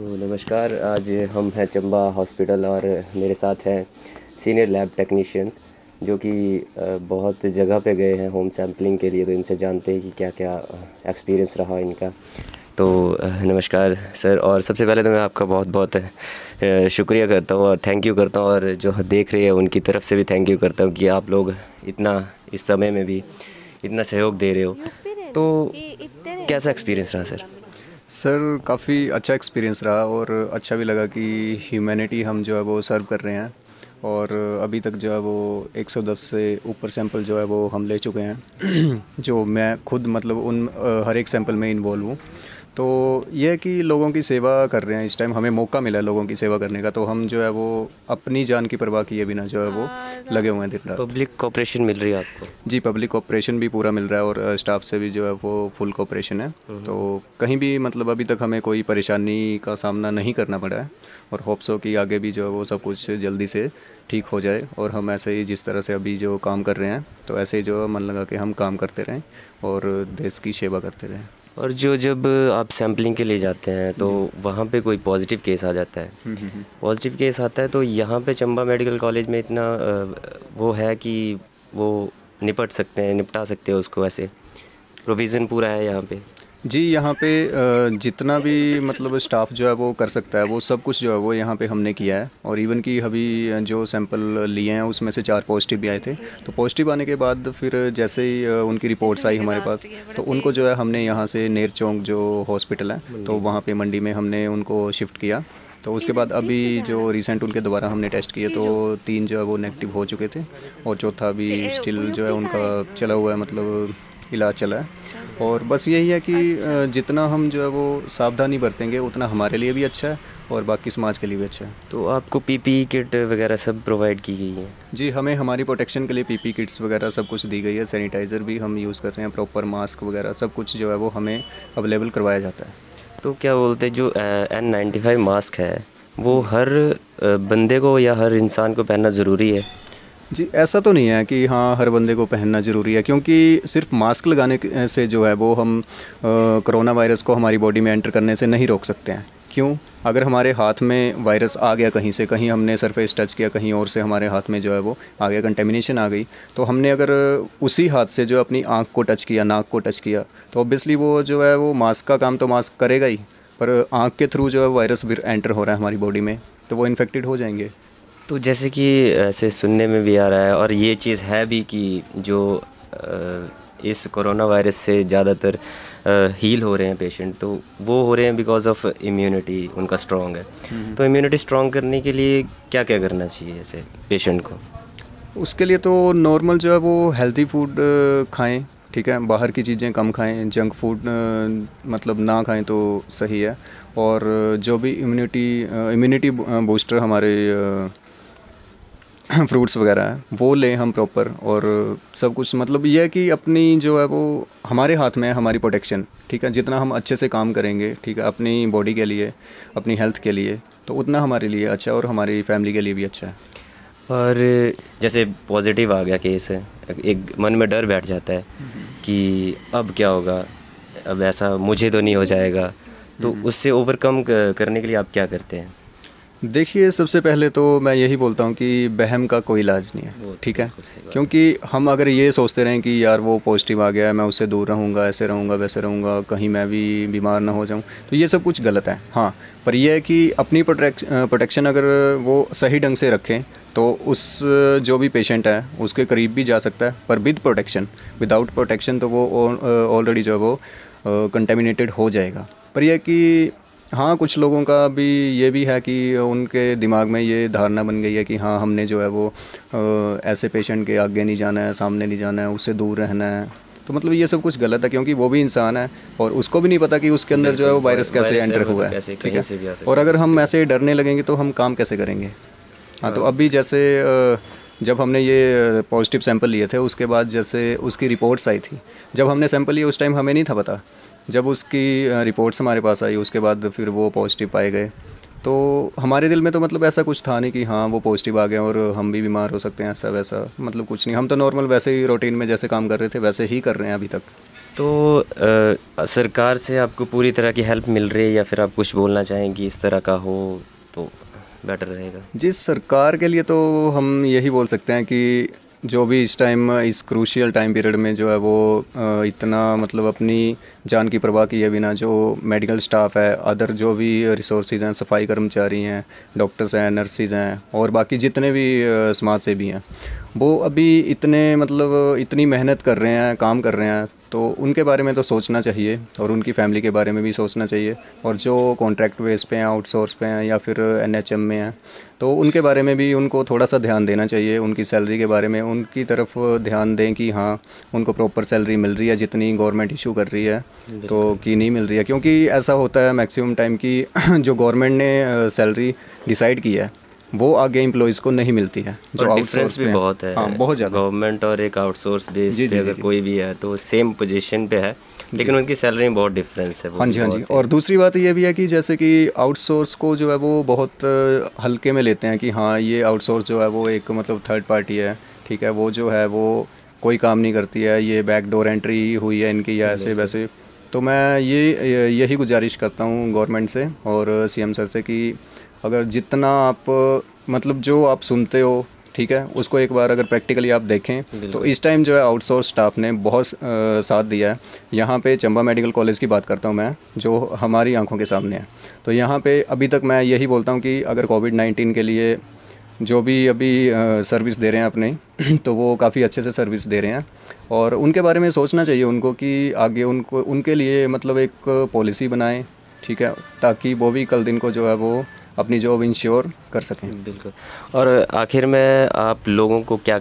तो नमस्कार। आज हम हैं चंबा हॉस्पिटल और मेरे साथ हैं सीनियर लैब टेक्नीशियंस जो कि बहुत जगह पे गए हैं होम सैम्पलिंग के लिए। तो इनसे जानते हैं कि क्या क्या एक्सपीरियंस रहा इनका। तो नमस्कार सर। और सबसे पहले तो मैं आपका बहुत बहुत शुक्रिया करता हूँ और थैंक यू करता हूँ, और जो देख रहे हैं उनकी तरफ से भी थैंक यू करता हूँ कि आप लोग इतना इस समय में भी इतना सहयोग दे रहे हो। तो कैसा एक्सपीरियंस रहा सर? सर काफ़ी अच्छा एक्सपीरियंस रहा और अच्छा भी लगा कि ह्यूमैनिटी हम जो है वो सर्व कर रहे हैं। और अभी तक जो है वो 110 से ऊपर सैंपल जो है वो हम ले चुके हैं जो मैं खुद मतलब उन हर एक सैंपल में इन्वॉल्व हूँ। तो ये है कि लोगों की सेवा कर रहे हैं। इस टाइम हमें मौका मिला है लोगों की सेवा करने का, तो हम जो है वो अपनी जान की परवाह किए बिना जो है वो लगे हुए हैं दिन रात। पब्लिक कोऑपरेशन मिल रही है आपको? जी, पब्लिक कोऑपरेशन भी पूरा मिल रहा है और स्टाफ से भी जो है वो फुल कोऑपरेशन है। तो कहीं भी मतलब अभी तक हमें कोई परेशानी का सामना नहीं करना पड़ा है और होप्स हो कि आगे भी जो है वो सब कुछ जल्दी से ठीक हो जाए और हम ऐसे ही जिस तरह से अभी जो काम कर रहे हैं तो ऐसे ही जो है मन लगा के हम काम करते रहें और देश की सेवा करते रहें। और जो जब आप सैम्पलिंग के लिए जाते हैं तो वहाँ पे कोई पॉजिटिव केस आ जाता है, पॉजिटिव केस आता है, तो यहाँ पे चंबा मेडिकल कॉलेज में इतना वो है कि वो निपटा सकते हैं उसको, ऐसे प्रोविज़न पूरा है यहाँ पे? जी, यहाँ पे जितना भी मतलब स्टाफ जो है वो कर सकता है वो सब कुछ जो है वो यहाँ पे हमने किया है। और इवन कि अभी जो सैंपल लिए हैं उसमें से 4 पॉजिटिव भी आए थे। तो पॉजिटिव आने के बाद फिर जैसे ही उनकी रिपोर्ट्स आई हमारे पास तो उनको जो है हमने यहाँ से नेर चौक जो हॉस्पिटल है तो वहाँ पे मंडी में हमने उनको शिफ्ट किया। तो उसके बाद अभी जो रिसेंट उनके दोबारा हमने टेस्ट किए तो 3 जो है वो नेगेटिव हो चुके थे और चौथा भी स्टिल जो है उनका चला हुआ है, मतलब इलाज चला है। और बस यही है कि जितना हम जो है वो सावधानी बरतेंगे उतना हमारे लिए भी अच्छा है और बाकी समाज के लिए भी अच्छा है। तो आपको पीपीई किट वगैरह सब प्रोवाइड की गई है? जी, हमें हमारी प्रोटेक्शन के लिए पीपी किट्स वगैरह सब कुछ दी गई है। सैनिटाइज़र भी हम यूज़ कर रहे हैं, प्रॉपर मास्क वगैरह सब कुछ जो है वो हमें अवेलेबल करवाया जाता है। तो क्या बोलते हैं, जो N95 मास्क है वो हर बंदे को या हर इंसान को पहनना ज़रूरी है? जी, ऐसा तो नहीं है कि हाँ हर बंदे को पहनना ज़रूरी है, क्योंकि सिर्फ मास्क लगाने से जो है वो हम कोरोना वायरस को हमारी बॉडी में एंटर करने से नहीं रोक सकते हैं। क्यों? अगर हमारे हाथ में वायरस आ गया कहीं से, कहीं हमने सरफेस टच किया कहीं और से हमारे हाथ में जो है वो आ गया, कंटेमिनेशन आ गई, तो हमने अगर उसी हाथ से जो अपनी आँख को टच किया, नाक को टच किया, तो ऑब्वियसली वो जो है वो मास्क का काम तो मास्क करेगा ही, पर आँख के थ्रू जो है वायरस भी एंटर हो रहा है हमारी बॉडी में तो वो इन्फेक्टेड हो जाएंगे। तो जैसे कि ऐसे सुनने में भी आ रहा है और ये चीज़ है भी कि जो इस कोरोना वायरस से ज़्यादातर हील हो रहे हैं पेशेंट, तो वो हो रहे हैं बिकॉज ऑफ इम्यूनिटी उनका स्ट्रॉन्ग है। तो इम्यूनिटी स्ट्रॉन्ग करने के लिए क्या क्या करना चाहिए ऐसे पेशेंट को? उसके लिए तो नॉर्मल जो है वो हेल्दी फूड खाएं, ठीक है, बाहर की चीज़ें कम खाएं, जंक फूड मतलब ना खाएं तो सही है। और जो भी इम्यूनिटी बूस्टर हमारे फ्रूट्स वगैरह है वो लें हम प्रॉपर। और सब कुछ मतलब ये है कि अपनी जो है वो हमारे हाथ में है, हमारी प्रोटेक्शन, ठीक है। जितना हम अच्छे से काम करेंगे, ठीक है, अपनी बॉडी के लिए, अपनी हेल्थ के लिए, तो उतना हमारे लिए अच्छा है और हमारी फैमिली के लिए भी अच्छा है। और जैसे पॉजिटिव आ गया केस है, एक मन में डर बैठ जाता है कि अब क्या होगा, अब ऐसा मुझे तो नहीं हो जाएगा। तो उससे ओवरकम करने के लिए आप क्या करते हैं? देखिए, सबसे पहले तो मैं यही बोलता हूँ कि वहम का कोई इलाज नहीं है, ठीक है। क्योंकि हम अगर ये सोचते रहें कि यार वो पॉजिटिव आ गया है, मैं उससे दूर रहूँगा, ऐसे रहूँगा वैसे रहूँगा, कहीं मैं भी बीमार ना हो जाऊँ, तो ये सब कुछ गलत है। हाँ, पर यह है कि अपनी प्रोटेक्शन अगर वो सही ढंग से रखें तो उस जो भी पेशेंट है उसके करीब भी जा सकता है, पर विद प्रोटेक्शन। विदाउट प्रोटेक्शन तो वो ऑलरेडी जो है वो कंटेमिनेटेड हो जाएगा। पर यह कि हाँ, कुछ लोगों का भी ये भी है कि उनके दिमाग में ये धारणा बन गई है कि हाँ हमने जो है वो ऐसे पेशेंट के आगे नहीं जाना है, सामने नहीं जाना है, उससे दूर रहना है। तो मतलब ये सब कुछ गलत है, क्योंकि वो भी इंसान है और उसको भी नहीं पता कि उसके अंदर जो है वो वायरस कैसे एंटर हुआ है, ठीक है। और अगर हम ऐसे डरने लगेंगे तो हम काम कैसे करेंगे? हाँ, तो अभी जैसे जब हमने ये पॉजिटिव सैंपल लिए थे उसके बाद जैसे उसकी रिपोर्ट्स आई थी, जब हमने सैंपल लिए उस टाइम हमें नहीं था पता। जब उसकी रिपोर्ट्स हमारे पास आई उसके बाद फिर वो पॉजिटिव पाए गए, तो हमारे दिल में तो मतलब ऐसा कुछ था नहीं कि हाँ वो पॉजिटिव आ गया और हम भी बीमार हो सकते हैं, ऐसा वैसा मतलब कुछ नहीं। हम तो नॉर्मल वैसे ही रूटीन में जैसे काम कर रहे थे वैसे ही कर रहे हैं अभी तक। तो सरकार से आपको पूरी तरह की हेल्प मिल रही है या फिर आप कुछ बोलना चाहेंगी इस तरह का हो तो बेटर रहेगा? जी, सरकार के लिए तो हम यही बोल सकते हैं कि जो भी इस टाइम इस क्रूशियल टाइम पीरियड में जो है वो इतना मतलब अपनी जान की परवाह किए बिना जो मेडिकल स्टाफ है, अदर जो भी रिसोर्सेज हैं, सफाई कर्मचारी हैं, डॉक्टर्स हैं, नर्सिस हैं और बाकी जितने भी समाज सेवी हैं, वो अभी इतने मतलब इतनी मेहनत कर रहे हैं, काम कर रहे हैं, तो उनके बारे में तो सोचना चाहिए और उनकी फैमिली के बारे में भी सोचना चाहिए। और जो कॉन्ट्रैक्ट बेस पे हैं, आउटसोर्स पे हैं या फिर एनएचएम में हैं, तो उनके बारे में भी उनको थोड़ा सा ध्यान देना चाहिए। उनकी सैलरी के बारे में उनकी तरफ ध्यान दें कि हाँ उनको प्रॉपर सैलरी मिल रही है जितनी गवर्नमेंट इशू कर रही है, तो कि नहीं मिल रही है। क्योंकि ऐसा होता है मैक्सिमम टाइम कि जो गवर्नमेंट ने सैलरी डिसाइड की है वो आगे एम्प्लॉयज़ को नहीं मिलती है, जो आउटसोर्स भी बहुत है। हाँ, बहुत ज़्यादा। गवर्नमेंट और एक आउटसोर्स बेस पे अगर कोई भी है तो सेम पोजीशन पे है, लेकिन उनकी सैलरी में बहुत डिफरेंस है। हाँ जी, हाँ जी। और दूसरी बात ये भी है कि जैसे कि आउटसोर्स को जो है वो बहुत हल्के में लेते हैं कि हाँ ये आउटसोर्स जो है वो एक मतलब थर्ड पार्टी है, ठीक है, वो जो है वो कोई काम नहीं करती है, ये बैकडोर एंट्री हुई है इनकी या ऐसे वैसे। तो मैं यही गुजारिश करता हूँ गवर्नमेंट से और सीएम सर से कि अगर जितना आप मतलब जो आप सुनते हो, ठीक है, उसको एक बार अगर प्रैक्टिकली आप देखें तो इस टाइम जो है आउटसोर्स स्टाफ ने बहुत साथ दिया है। यहाँ पे चंबा मेडिकल कॉलेज की बात करता हूँ मैं, जो हमारी आंखों के सामने है। तो यहाँ पे अभी तक मैं यही बोलता हूँ कि अगर कोविड-19 के लिए जो भी अभी सर्विस दे रहे हैं अपने तो वो काफ़ी अच्छे से सर्विस दे रहे हैं और उनके बारे में सोचना चाहिए उनको कि आगे उनको उनके लिए मतलब एक पॉलिसी बनाएं, ठीक है, ताकि वो भी कल दिन को जो है वो अपनी जॉब इंश्योर कर सकें। बिल्कुल। और आखिर में आप लोगों को क्या